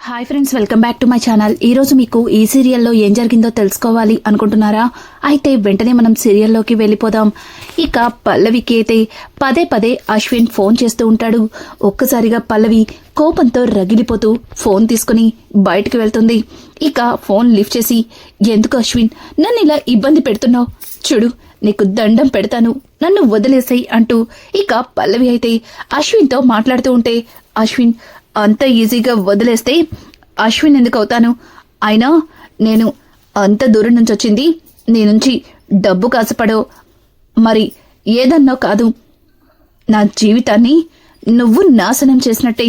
Hi friends, welcome back to my channel. ఈ రోజు మీకు ఈ సీరియల్లో ఏం జరిగిందో తెలుసుకోవాలి అనుకుంటున్నారా? అయితే వెంటనే మనం సీరియల్లోకి వెళ్ళిపోదాం. ఇక పల్లవికి అయితే పదే పదే అశ్విన్ ఫోన్ చేస్తూ ఉంటాడు. ఒక్కసారిగా పల్లవి కోపంతో రగిలిపోతూ ఫోన్ తీసుకుని బయటకు వెళ్తుంది. ఇక ఫోన్ లిఫ్ట్ చేసి, ఎందుకు అశ్విన్ నన్ను ఇలా ఇబ్బంది పెడుతున్నావు? చూడు, నీకు దండం పెడతాను, నన్ను వదిలేసాయి అంటూ ఇక పల్లవి అయితే అశ్విన్తో మాట్లాడుతూ ఉంటే, అశ్విన్ అంత ఈజీగా వదిలేస్తే అశ్విన్ ఎందుకు అవుతాను? అయినా నేను అంత దూరం నుంచి వచ్చింది నీ నుంచి డబ్బు కాసపడో మరి ఏదన్నో కాదు. నా జీవితాన్ని నువ్వు నాశనం చేసినట్టే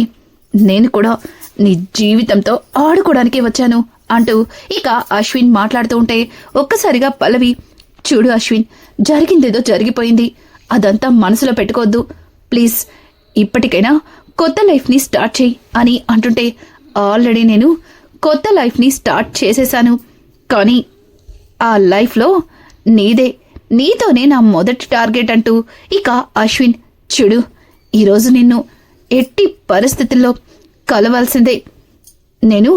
నేను కూడా నీ జీవితంతో ఆడుకోవడానికి వచ్చాను అంటూ ఇక అశ్విన్ మాట్లాడుతూ ఉంటే ఒక్కసారిగా పల్లవి, చూడు అశ్విన్, జరిగిందేదో జరిగిపోయింది, అదంతా మనసులో పెట్టుకోవద్దు ప్లీజ్, ఇప్పటికైనా కొత్త లైఫ్ని స్టార్ట్ చేయి అని అంటుంటే, ఆల్రెడీ నేను కొత్త లైఫ్ని స్టార్ట్ చేసేశాను, కానీ ఆ లైఫ్లో నీతోనే నా మొదటి టార్గెట్ అంటూ ఇక అశ్విన్, చూడు, ఈరోజు నిన్ను ఎట్టి పరిస్థితుల్లో కలవాల్సిందే, నేను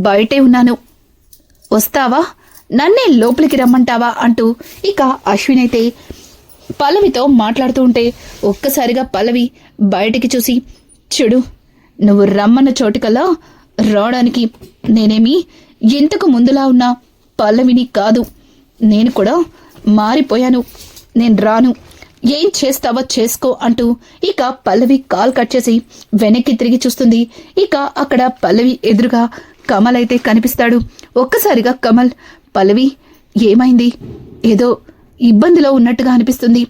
బయటే ఉన్నాను, వస్తావా, నన్నే లోపలికి రమ్మంటావా అంటూ ఇక అశ్విన్ అయితే పల్లవితో మాట్లాడుతూ ఉంటే ఒక్కసారిగా పల్లవి బయటికి చూసి, చూడు, నువ్వు రమ్మన్న చోటుకల్లా రావడానికి నేనేమి ఇంతకు ముందులా ఉన్నా పల్లవిని కాదు, నేను కూడా మారిపోయాను, నేను రాను, ఏం చేస్తావో చేసుకో అంటూ ఇక పల్లవి కాల్ కట్ చేసి వెనక్కి తిరిగి చూస్తుంది. ఇక అక్కడ పల్లవి ఎదురుగా కమల్ అయితే కనిపిస్తాడు. ఒక్కసారిగా కమల్, పల్లవి ఏమైంది? ఏదో ఇబ్బందిలో ఉన్నట్టుగా అనిపిస్తుంది,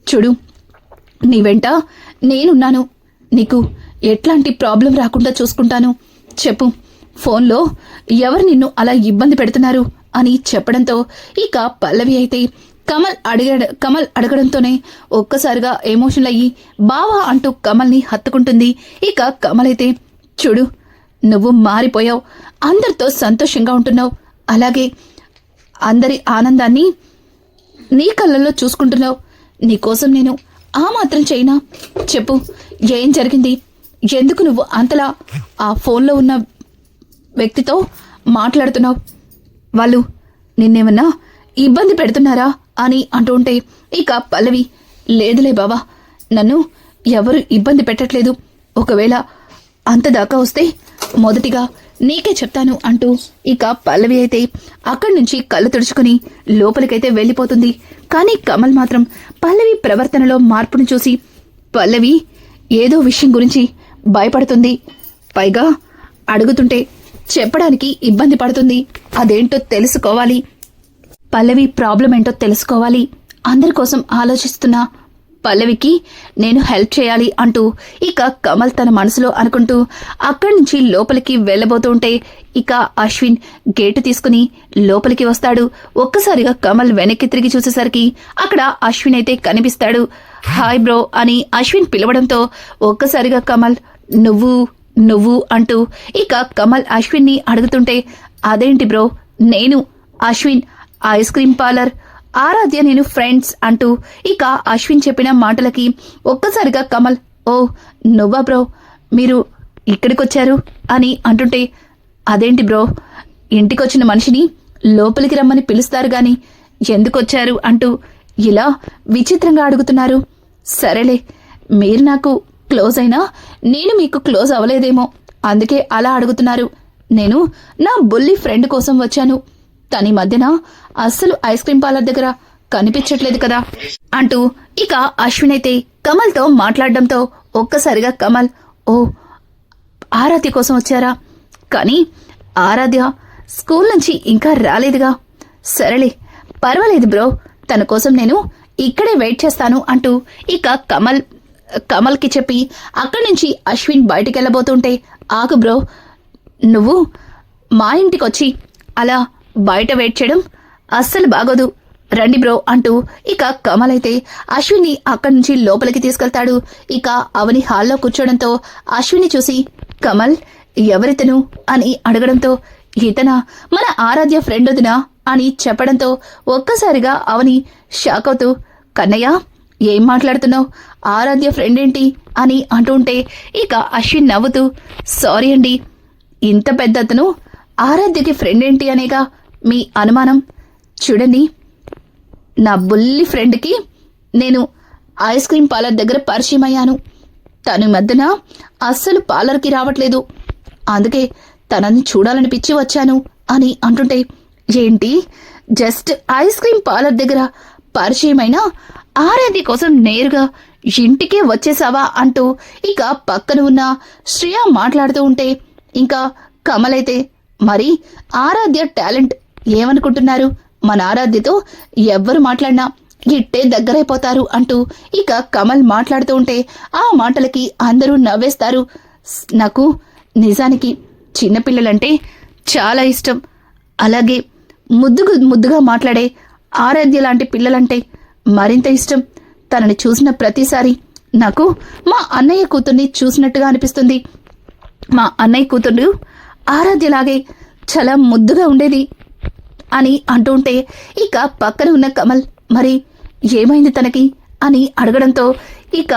చూడు, నీ వెంట నేనున్నాను, నీకు ఎట్లాంటి ప్రాబ్లం రాకుండా చూసుకుంటాను, చెప్పు, ఫోన్లో ఎవరు నిన్ను అలా ఇబ్బంది పెడుతున్నారు అని చెప్పడంతో ఇక పల్లవి అయితే కమల్ అడగడంతోనే ఒక్కసారిగా ఎమోషనల్ అయ్యి బావా అంటూ కమల్ని హత్తుకుంటుంది. ఇక కమల్ అయితే, చూడు, నువ్వు మారిపోయావు, అందరితో సంతోషంగా ఉంటున్నావు, అలాగే అందరి ఆనందాన్ని నీ కళ్ళల్లో చూసుకుంటున్నావు, నీకోసం నేను ఆ మాత్రం చేయనా? చెప్పు, ఏం జరిగింది? ఎందుకు నువ్వు అంతలా ఆ ఫోన్లో ఉన్న వ్యక్తితో మాట్లాడుతున్నావు? వాళ్ళు నిన్నేమన్నా ఇబ్బంది పెడుతున్నారా అని అంటూ ఉంటే ఇక పల్లవి, లేదులే బావా, నన్ను ఎవరు ఇబ్బంది పెట్టట్లేదు, ఒకవేళ అంతదాకా వస్తే మొదటిగా నీకే చెప్తాను అంటూ ఇక పల్లవి అయితే అక్కడి నుంచి కళ్ళు తుడుచుకుని లోపలికైతే వెళ్ళిపోతుంది. కానీ కమల్ మాత్రం పల్లవి ప్రవర్తనలో మార్పును చూసి పల్లవి ఏదో విషయం గురించి భయపడుతుంది, పైగా అడుగుతుంటే చెప్పడానికి ఇబ్బంది పడుతుంది, అదేంటో తెలుసుకోవాలి, పల్లవి ప్రాబ్లం ఏంటో తెలుసుకోవాలి, అందరి కోసం ఆలోచిస్తున్నా పల్లవికి నేను హెల్ప్ చేయాలి అంటూ ఇక కమల్ తన మనసులో అనుకుంటూ అక్కడి నుంచి లోపలికి వెళ్ళబోతుంటే ఇక అశ్విన్ గేటు తీసుకుని లోపలికి వస్తాడు. ఒక్కసారిగా కమల్ వెనక్కి తిరిగి చూసేసరికి అక్కడ అశ్విన్ అయితే కనిపిస్తాడు. హాయ్ బ్రో అని అశ్విన్ పిలవడంతో ఒక్కసారిగా కమల్, నువ్వు అంటూ ఇక కమల్ అశ్విన్ ని అడుగుతుంటే, అదేంటి బ్రో, నేను అశ్విన్, ఐస్ క్రీమ్ పార్లర్ ఆరాధ్య, నేను ఫ్రెండ్స్ అంటూ ఇక అశ్విన్ చెప్పిన మాటలకి ఒక్కసారిగా కమల్, ఓ నువ్వా బ్రో, మీరు ఇక్కడికొచ్చారు అని అంటుంటే, అదేంటి బ్రో, ఇంటికొచ్చిన మనిషిని లోపలికి రమ్మని పిలుస్తారు గాని ఎందుకొచ్చారు అంటూ ఇలా విచిత్రంగా అడుగుతున్నారు. సరేలే, మీరు నాకు క్లోజ్ అయినా నేను మీకు క్లోజ్ అవ్వలేదేమో, అందుకే అలా అడుగుతున్నారు, నేను నా బుల్లి ఫ్రెండ్ కోసం వచ్చాను, తని మధ్యన అస్సలు ఐస్ క్రీమ్ పార్లర్ దగ్గర కనిపించట్లేదు కదా అంటూ ఇక అశ్విన్ అయితే కమల్తో మాట్లాడడంతో ఒక్కసారిగా కమల్, ఓ ఆరాధ్య కోసం వచ్చారా? కానీ ఆరాధ్య స్కూల్ నుంచి ఇంకా రాలేదుగా, సరేలే పర్వాలేదు బ్రో, తన కోసం నేను ఇక్కడే వెయిట్ చేస్తాను అంటూ ఇక కమల్కి చెప్పి అక్కడి నుంచి అశ్విన్ బయటికి వెళ్ళబోతుంటే, ఆగు బ్రో, నువ్వు మా ఇంటికొచ్చి అలా బయట వెయిట్ చేయడం అస్సలు బాగోదు, రండి బ్రో అంటూ ఇక కమల్ అయితే అశ్విన్ని అక్కడి నుంచి లోపలికి తీసుకెళ్తాడు. ఇక అవని హాల్లో కూర్చోడంతో అశ్విని చూసి, కమల్ ఎవరితను అని అడగడంతో, ఇతనా, మన ఆరాధ్య ఫ్రెండ్ వదినా అని చెప్పడంతో ఒక్కసారిగా అవని షాక్ అవుతూ, కన్నయ్య ఏం మాట్లాడుతున్నావు, ఆరాధ్య ఫ్రెండ్ ఏంటి అని అంటూ ఉంటే ఇక అశ్విన్ నవ్వుతూ, సారీ అండి, ఇంత పెద్ద అతను ఆరాధ్యకి ఫ్రెండ్ ఏంటి అనేగా మీ అనుమానం. చూడండి, నా బుల్లి ఫ్రెండ్కి నేను ఐస్ క్రీమ్ పార్లర్ దగ్గర పరిచయం అయ్యాను. తను మధ్యన అస్సలు పార్లర్కి రావట్లేదు, అందుకే తనని చూడాలనిపించి వచ్చాను అని అంటుంటే, ఏంటి జస్ట్ ఐస్ క్రీమ్ పార్లర్ దగ్గర పరిచయమైన ఆరాధ్య కోసం నేరుగా ఇంటికే వచ్చేసావా అంటూ ఇక పక్కన ఉన్న శ్రేయ మాట్లాడుతూ ఉంటే, ఇంకా కమల్ అయితే మరి ఆరాధ్య టాలెంట్ ఏమనుకుంటున్నారు, మన ఆరాధ్యతో ఎవ్వరు మాట్లాడినా ఇట్టే దగ్గరైపోతారు అంటూ ఇక కమల్ మాట్లాడుతూ ఉంటే ఆ మాటలకి అందరూ నవ్వేస్తారు. నాకు నిజానికి చిన్నపిల్లలంటే చాలా ఇష్టం, అలాగే ముద్దుగా మాట్లాడే ఆరాధ్య లాంటి పిల్లలంటే మరింత ఇష్టం. తనని చూసిన ప్రతిసారి నాకు మా అన్నయ్య కూతుర్ని చూసినట్టుగా అనిపిస్తుంది. మా అన్నయ్య కూతురు ఆరాధ్యలాగే చాలా ముద్దుగా ఉండేది అని అంటుంటే ఇక పక్కన ఉన్న కమల్ మరి ఏమైంది తనకి అని అడగడంతో ఇక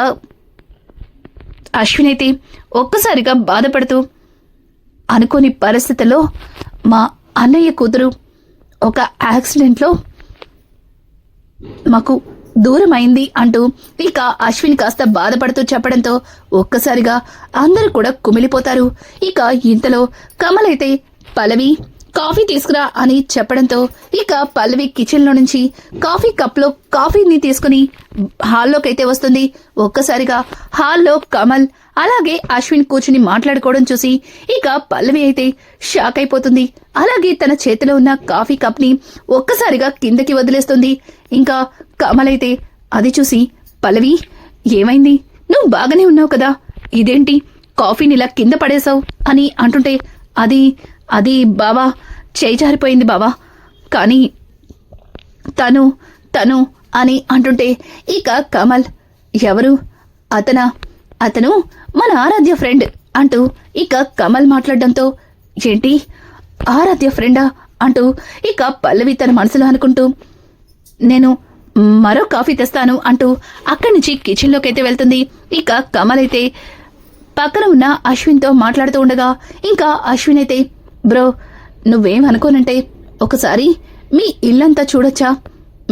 అశ్విన్ అయితే ఒక్కసారిగా బాధపడుతూ, అనుకోని పరిస్థితుల్లో మా అన్నయ్య కూతురు ఒక యాక్సిడెంట్లో మాకు దూరం అయింది అంటూ ఇక అశ్విన్ కాస్త బాధపడుతూ చెప్పడంతో ఒక్కసారిగా అందరూ కూడా కుమిలిపోతారు. ఇక ఇంతలో కమల్ అయితే పల్లవి కాఫీ తీసుకురా అని చెప్పడంతో ఇక పల్లవి కిచెన్ లో నుంచి కాఫీ కప్ లో కాఫీని తీసుకుని హాల్లోకి అయితే వస్తుంది. ఒక్కసారిగా హాల్లో కమల్ అలాగే అశ్విన్ కూర్చుని మాట్లాడుకోవడం చూసి ఇక పల్లవి అయితే షాక్ అయిపోతుంది. అలాగే తన చేతిలో ఉన్న కాఫీ కప్ ని ఒక్కసారిగా కిందకి వదిలేస్తుంది. ఇంకా కమల్ అయితే అది చూసి, పల్లవి ఏమైంది, నువ్వు బాగానే ఉన్నావు కదా, ఇదేంటి కాఫీని ఇలా కింద పడేశావు అని అంటుంటే, అది బావా చేయి జారిపోయింది బావా, కానీ తను అని అంటుంటే ఇక కమల్, ఎవరు అతను మన ఆరాధ్య ఫ్రెండ్ అంటూ ఇక కమల్ మాట్లాడడంతో, ఏంటి ఆరాధ్య ఫ్రెండా అంటూ ఇక పల్లవి తన మనసులో అనుకుంటూ, నేను మరో కాఫీ తెస్తాను అంటూ అక్కడి నుంచి కిచెన్లోకి అయితే వెళ్తుంది. ఇక కమల్ అయితే పక్కన ఉన్న అశ్విన్తో మాట్లాడుతూ ఉండగా ఇంకా అశ్విన్ అయితే, బ్రో నువ్వేం అనుకోనంటే ఒకసారి మీ ఇల్లంతా చూడొచ్చా,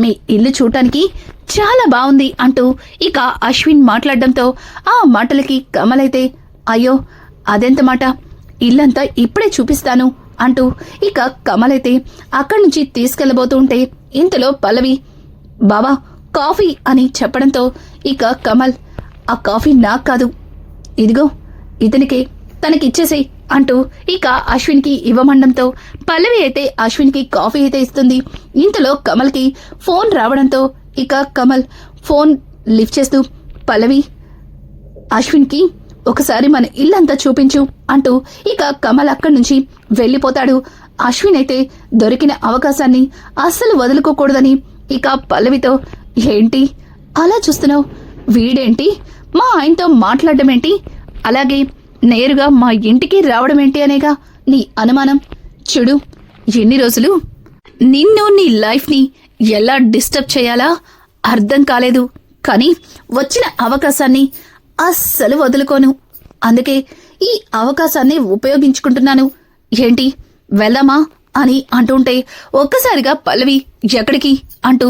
మీ ఇల్లు చూడటానికి చాలా బాగుంది అంటూ ఇక అశ్విన్ మాట్లాడడంతో ఆ మాటలకి కమల్ అయితే, అయ్యో అదెంత మాట, ఇల్లంతా ఇప్పుడే చూపిస్తాను అంటూ ఇక కమల్ అయితే అక్కడి నుంచి తీసుకెళ్లబోతూ ఉంటే ఇంతలో పల్లవి, బావా కాఫీ అని చెప్పడంతో ఇక కమల్, ఆ కాఫీ నాకు కాదు, ఇదిగో ఇతనికి తనకిచ్చేసేయ్ అంటూ ఇక అశ్విన్కి ఇవ్వమండంతో పల్లవి అయితే అశ్విన్కి కాఫీ అయితే ఇస్తుంది. ఇంతలో కమల్కి ఫోన్ రావడంతో ఇక కమల్ ఫోన్ లిఫ్ట్ చేస్తూ, పల్లవి అశ్విన్కి ఒకసారి మన ఇల్లంతా చూపించు అంటూ ఇక కమల్ అక్కడి నుంచి వెళ్లిపోతాడు. అశ్విన్ అయితే దొరికిన అవకాశాన్ని అస్సలు వదులుకోకూడదని ఇక పల్లవితో, ఏంటి అలా చూస్తున్నావు, వీడేంటి మా ఆయనతో మాట్లాడడం అలాగే నేరుగా మా ఇంటికి రావడం ఏంటి అనేగా నీ అనుమానం. చూడు, ఎన్ని రోజులు నిన్ను నీ లైఫ్ ని ఎలా డిస్టర్బ్ చేయాలా అర్థం కాలేదు, కానీ వచ్చిన అవకాశాన్ని అస్సలు వదులుకోను, అందుకే ఈ అవకాశాన్ని ఉపయోగించుకుంటున్నాను. ఏంటి వెళ్దామా అని అంటుంటే ఒక్కసారిగా పల్లవి ఎక్కడికి అంటూ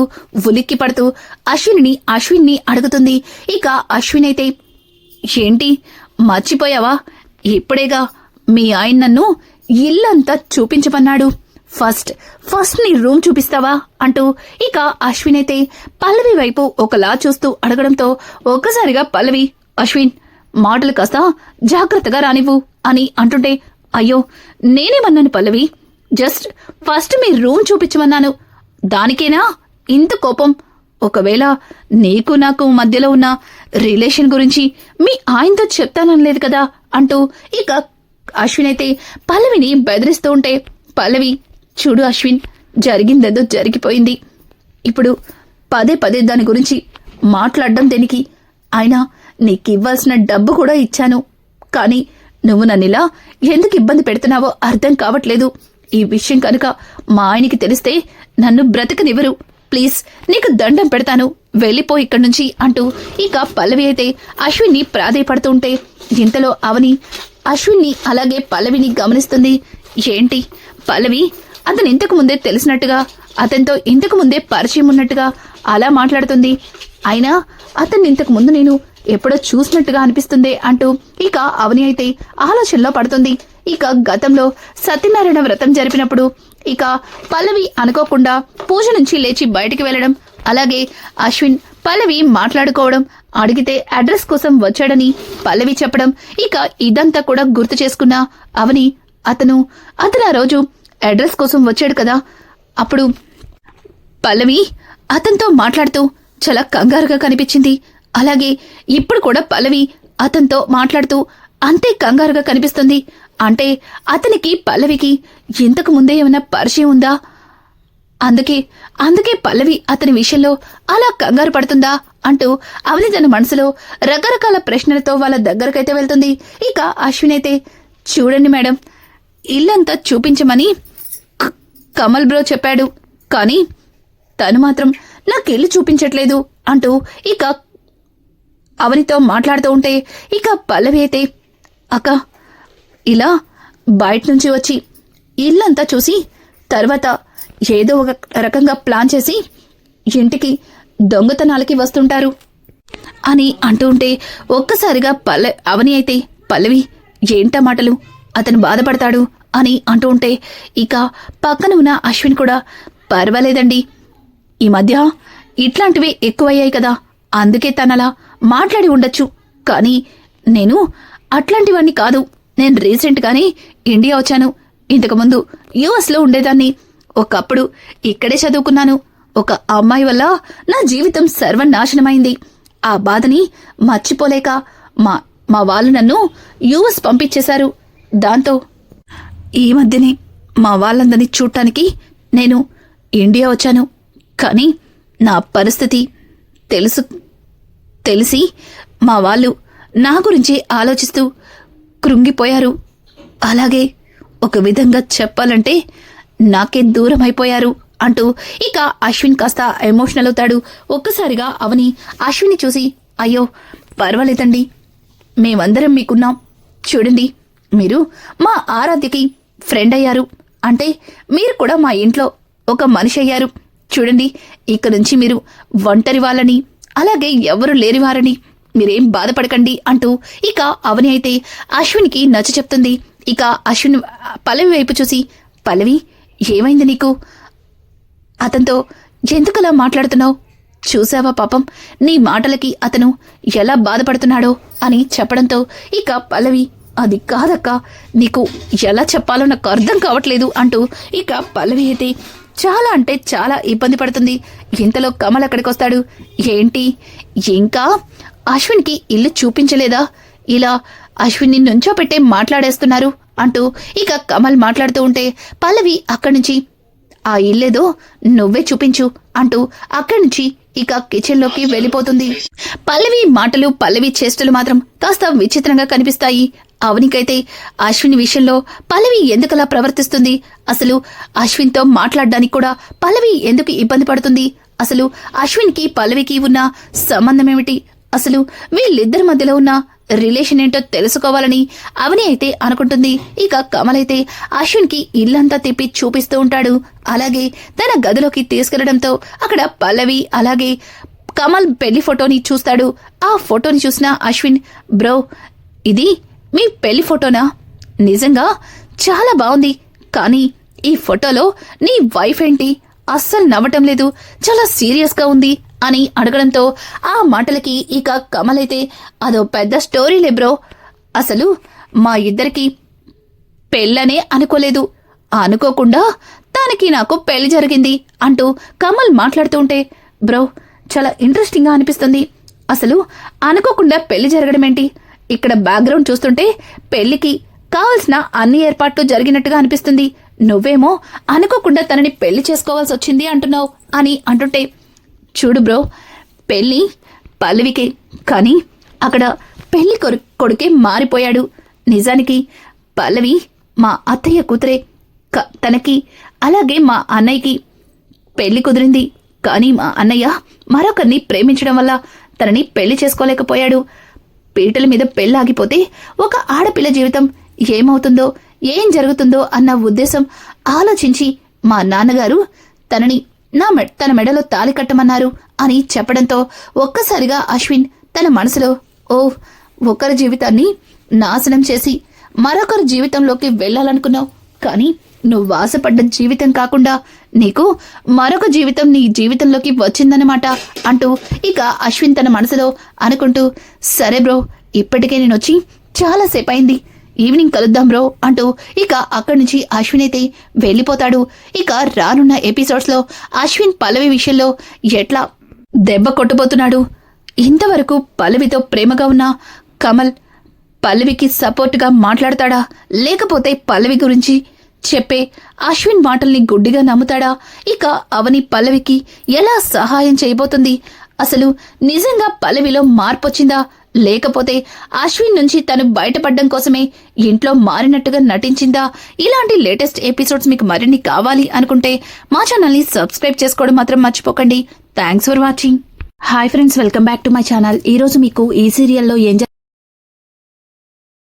ఉలిక్కి పడుతూ అశ్విన్ని అడుగుతుంది. ఇక అశ్విన్ అయితే, ఏంటి మర్చిపోయావా, ఇప్పుడేగా మీ ఆయన నన్ను ఇల్లంతా చూపించమన్నాడు, ఫస్ట్ నీ రూమ్ చూపిస్తావా అంటూ ఇక అశ్విన్ అయితే పల్లవి వైపు ఒకలా చూస్తూ అడగడంతో ఒక్కసారిగా పల్లవి, అశ్విన్ మాటలు కాస్త జాగ్రత్తగా రానివ్వు అని అంటుంటే, అయ్యో నేనేమన్నాను పల్లవి, జస్ట్ ఫస్ట్ మీ రూమ్ చూపించమన్నాను, దానికేనా ఇంత కోపం, ఒకవేళ నీకు నాకు మధ్యలో ఉన్న రిలేషన్ గురించి మీ ఆయనతో చెప్తాననలేదు కదా అంటూ ఇక అశ్విన్ అయితే పల్లవిని బెదిరిస్తూ ఉంటే, పల్లవి చూడు అశ్విన్, జరిగిందేదో జరిగిపోయింది, ఇప్పుడు పదే దాని గురించి మాట్లాడడం దేనికి, అయినా నీకివ్వాల్సిన డబ్బు కూడా ఇచ్చాను, కానీ నువ్వు నన్నిలా ఎందుకు ఇబ్బంది పెడుతున్నావో అర్థం కావట్లేదు, ఈ విషయం కనుక మా ఆయనకి తెలిస్తే నన్ను బ్రతకనివ్వరు, ప్లీజ్ నీకు దండం పెడతాను, వెళ్ళిపో ఇక్కడి నుంచి అంటూ ఇక పల్లవి అయితే అశ్విన్ని ప్రాధేయపడుతుంటే ఇంతలో అవని, అశ్విన్ని అలాగే పల్లవిని గమనిస్తుంది. ఏంటి పల్లవి అతను ఇంతకు ముందే తెలిసినట్టుగా, అతనితో ఇంతకు ముందే పరిచయం ఉన్నట్టుగా అలా మాట్లాడుతుంది. అయినా అతన్ని ఇంతకు ముందు నేను ఎప్పుడో చూసినట్టుగా అనిపిస్తుంది అంటూ ఇక అవని అయితే ఆలోచనలో పడుతుంది. ఇక గతంలో సత్యనారాయణ వ్రతం జరిపినప్పుడు ఇక పల్లవి అనుకోకుండా పూజ నుంచి లేచి బయటికి వెళ్లడం, అలాగే అశ్విన్ పల్లవి మాట్లాడుకోవడం, అడిగితే అడ్రస్ కోసం వచ్చాడని పల్లవి చెప్పడం, ఇక ఇదంతా కూడా గుర్తు చేసుకున్న అవని అతను ఆ రోజు అడ్రస్ కోసం వచ్చాడు కదా, అప్పుడు పల్లవి అతనితో మాట్లాడుతూ చాలా కంగారుగా కనిపించింది. అలాగే ఇప్పుడు కూడా పల్లవి అతనితో మాట్లాడుతూ అంతే కంగారుగా కనిపిస్తుంది. అంటే అతనికి పల్లవికి ఇంతకు ముందే ఏమైనా పరిచయం ఉందా? అందుకే పల్లవి అతని విషయంలో అలా కంగారు పడుతుందా అంటూ అవని తన మనసులో రకరకాల ప్రశ్నలతో వాళ్ళ దగ్గరకైతే వెళ్తుంది. ఇక అశ్విన్ అయితే, చూడండి మేడం, ఇల్లంతా చూపించమని కమల్ బ్రో చెప్పాడు, కానీ తను మాత్రం నాకు ఇల్లు చూపించట్లేదు అంటూ ఇక అవనితో మాట్లాడుతూ ఉంటే ఇక పల్లవి అయితే, అక్క ఇలా బయట నుంచి వచ్చి ఇల్లంతా చూసి తర్వాత ఏదో ఒక రకంగా ప్లాన్ చేసి ఇంటికి దొంగతనాలకి వస్తుంటారు అని అంటూ ఉంటే ఒక్కసారిగా అవని అయితే, పల్లవి ఏంటా మాటలు, అతను బాధపడతాడు అని అంటూ ఉంటే ఇక పక్కన ఉన్న అశ్విన్ కూడా, పర్వాలేదండి, ఈ మధ్య ఇట్లాంటివి ఎక్కువయ్యాయి కదా, అందుకే తనలా మాట్లాడి ఉండొచ్చు, కానీ నేను అట్లాంటివన్నీ కాదు. నేను రీసెంట్గానే ఇండియా వచ్చాను. ఇంతకుముందు యుఎస్లో ఉండేదాన్ని. ఒకప్పుడు ఇక్కడే చదువుకున్నాను. ఒక అమ్మాయి వల్ల నా జీవితం సర్వనాశనమైంది. ఆ బాధని మర్చిపోలేక మా వాళ్ళు నన్ను యుఎస్ పంపించేశారు. దాంతో ఈ మధ్యనే మా వాళ్ళందరినీ చూడటానికి నేను ఇండియా వచ్చాను. కానీ నా పరిస్థితి తెలిసి మా వాళ్ళు నా గురించి ఆలోచిస్తూ కృంగిపోయారు. అలాగే ఒక విధంగా చెప్పాలంటే నాకే దూరం అయిపోయారు అంటూ ఇక అశ్విన్ కాస్త ఎమోషనల్ అవుతాడు. ఒక్కసారిగా అవని అశ్విన్ని చూసి, అయ్యో పర్వాలేదండి, మేమందరం మీకున్నాం. చూడండి, మీరు మా ఆరాధ్యకి ఫ్రెండ్ అయ్యారు, అంటే మీరు కూడా మా ఇంట్లో ఒక మనిషి అయ్యారు. చూడండి, ఇక నుంచి మీరు ఒంటరి వాళ్ళని, అలాగే ఎవరు లేని వారని మీరేం బాధపడకండి అంటూ ఇక అవని అయితే అశ్విన్కి నచ్చ చెప్తుంది. ఇక అశ్విన్ పల్లవి వైపు చూసి, పల్లవి ఏమైంది నీకు? అతనితో ఎందుకలా మాట్లాడుతున్నావు? చూసావా పాపం, నీ మాటలకి అతను ఎలా బాధపడుతున్నాడో అని చెప్పడంతో ఇక పల్లవి, అది కాదక్క, నీకు ఎలా చెప్పాలో నాకు అర్థం కావట్లేదు అంటూ ఇక పల్లవి అయితే చాలా అంటే చాలా ఇబ్బంది పడుతుంది. ఇంతలో కమల్ అక్కడికి వస్తాడు. ఏంటి, ఇంకా అశ్విన్కి ఇల్లు చూపించలేదా? ఇలా అశ్విన్ని నుంచో పెట్టే మాట్లాడేస్తున్నారు అంటూ ఇక కమల్ మాట్లాడుతూ ఉంటే పల్లవి అక్కడి నుంచి, ఆ ఇల్లేదో నువ్వే చూపించు అంటూ అక్కడి నుంచి ఇక కిచెన్లోకి వెళ్ళిపోతుంది. పల్లవి మాటలు, పల్లవి చేష్టలు మాత్రం కాస్త విచిత్రంగా కనిపిస్తాయి. అవనికైతే అశ్విన్ విషయంలో పల్లవి ఎందుకలా ప్రవర్తిస్తుంది, అసలు అశ్విన్తో మాట్లాడడానికి కూడా పల్లవి ఎందుకు ఇబ్బంది పడుతుంది, అసలు అశ్విన్కి పల్లవికి ఉన్న సంబంధం ఏమిటి, అసలు వీళ్ళిద్దరి మధ్యలో ఉన్న రిలేషన్ ఏంటో తెలుసుకోవాలని అవని అయితే అనుకుంటుంది. ఇక కమల్ అయితే అశ్విన్కి ఇల్లంతా తిప్పి చూపిస్తూ ఉంటాడు. అలాగే తన గదిలోకి తీసుకెళ్లడంతో అక్కడ పల్లవి అలాగే కమల్ పెళ్లి ఫోటోని చూస్తాడు. ఆ ఫోటోని చూసిన అశ్విన్, బ్రో ఇది మీ పెళ్లి ఫోటోనా? నిజంగా చాలా బాగుంది, కానీ ఈ ఫోటోలో నీ వైఫ్ ఏంటి, అస్సలు నవ్వటం లేదు, చాలా సీరియస్ గా ఉంది అని అడగడంతో ఆ మాటలకి ఇక కమల్ అయితే, అదో పెద్ద స్టోరీలే బ్రో, అసలు మా ఇద్దరికి పెళ్ళనే అనుకోలేదు, అనుకోకుండా తనకి నాకు పెళ్లి జరిగింది అంటూ కమల్ మాట్లాడుతూ ఉంటే, బ్రో చాలా ఇంట్రెస్టింగ్ గా అనిపిస్తుంది, అసలు అనుకోకుండా పెళ్లి జరగడం ఏంటి, ఇక్కడ బ్యాక్గ్రౌండ్ చూస్తుంటే పెళ్లికి కావలసిన అన్ని ఏర్పాట్లు జరిగినట్టుగా అనిపిస్తుంది, నువ్వేమో అనుకోకుండా తనని పెళ్లి చేసుకోవాల్సి వచ్చింది అంటున్నావు అని అంటుంటే, చూడు బ్రో, పెళ్లి పల్లవికే, కానీ అక్కడ పెళ్లి కొడుకే మారిపోయాడు. నిజానికి పల్లవి మా అత్తయ్య కూతురే, తనకి అలాగే మా అన్నయ్యకి పెళ్లి కుదిరింది, కానీ మా అన్నయ్య మరొకరిని ప్రేమించడం వల్ల తనని పెళ్లి చేసుకోలేకపోయాడు. పీటల మీద పెళ్ళాగిపోతే ఒక ఆడపిల్ల జీవితం ఏమవుతుందో ఏం జరుగుతుందో అన్న ఉద్దేశం ఆలోచించి మా నాన్నగారు తన మెడలో తాళి కట్టమన్నారు అని చెప్పడంతో ఒక్కసారిగా అశ్విన్ తన మనసులో ఒకరి జీవితాన్ని నాశనం చేసి మరొకరి జీవితంలోకి వెళ్ళాలనుకున్నావు, కానీ నువ్వు ఆశపడ్డ జీవితం కాకుండా నీకు మరొక జీవితం నీ జీవితంలోకి వచ్చిందన్నమాట అంటూ ఇక అశ్విన్ తన మనసులో అనుకుంటూ, సరే బ్రో, ఇప్పటికే నేను వచ్చి చాలాసేపు అయింది, ఈవినింగ్ కలుద్దాం బ్రో అంటూ ఇక అక్కడి నుంచి అశ్విన్ అయితే వెళ్ళిపోతాడు. ఇక రానున్న ఎపిసోడ్స్ లో అశ్విన్ పల్లవి విషయంలో ఎట్లా దెబ్బ కొట్టబోతున్నాడు, ఇంతవరకు పల్లవితో ప్రేమగా ఉన్న కమల్ పల్లవికి సపోర్ట్గా మాట్లాడతాడా, లేకపోతే పల్లవి గురించి చెప్పే అశ్విన్ మాటల్ని గుడ్డిగా నమ్ముతాడా, ఇక అవని పల్లవికి ఎలా సహాయం చేయబోతుంది, అసలు నిజంగా పల్లవిలో మార్పొచ్చిందా, లేకపోతే అశ్విన్ నుంచి తను బయటపడడం కోసమే ఇంట్లో మారినట్టుగా నటించిందా? ఇలాంటి లేటెస్ట్ ఎపిసోడ్స్ మీకు మరిన్ని కావాలి అనుకుంటే మా ఛానల్ని సబ్స్క్రైబ్ చేసుకోవడం మాత్రం మర్చిపోకండి. Thanks for watching. Hi friends, welcome back to my channel. ఈ రోజు మీకు ఈ సీరియల్లో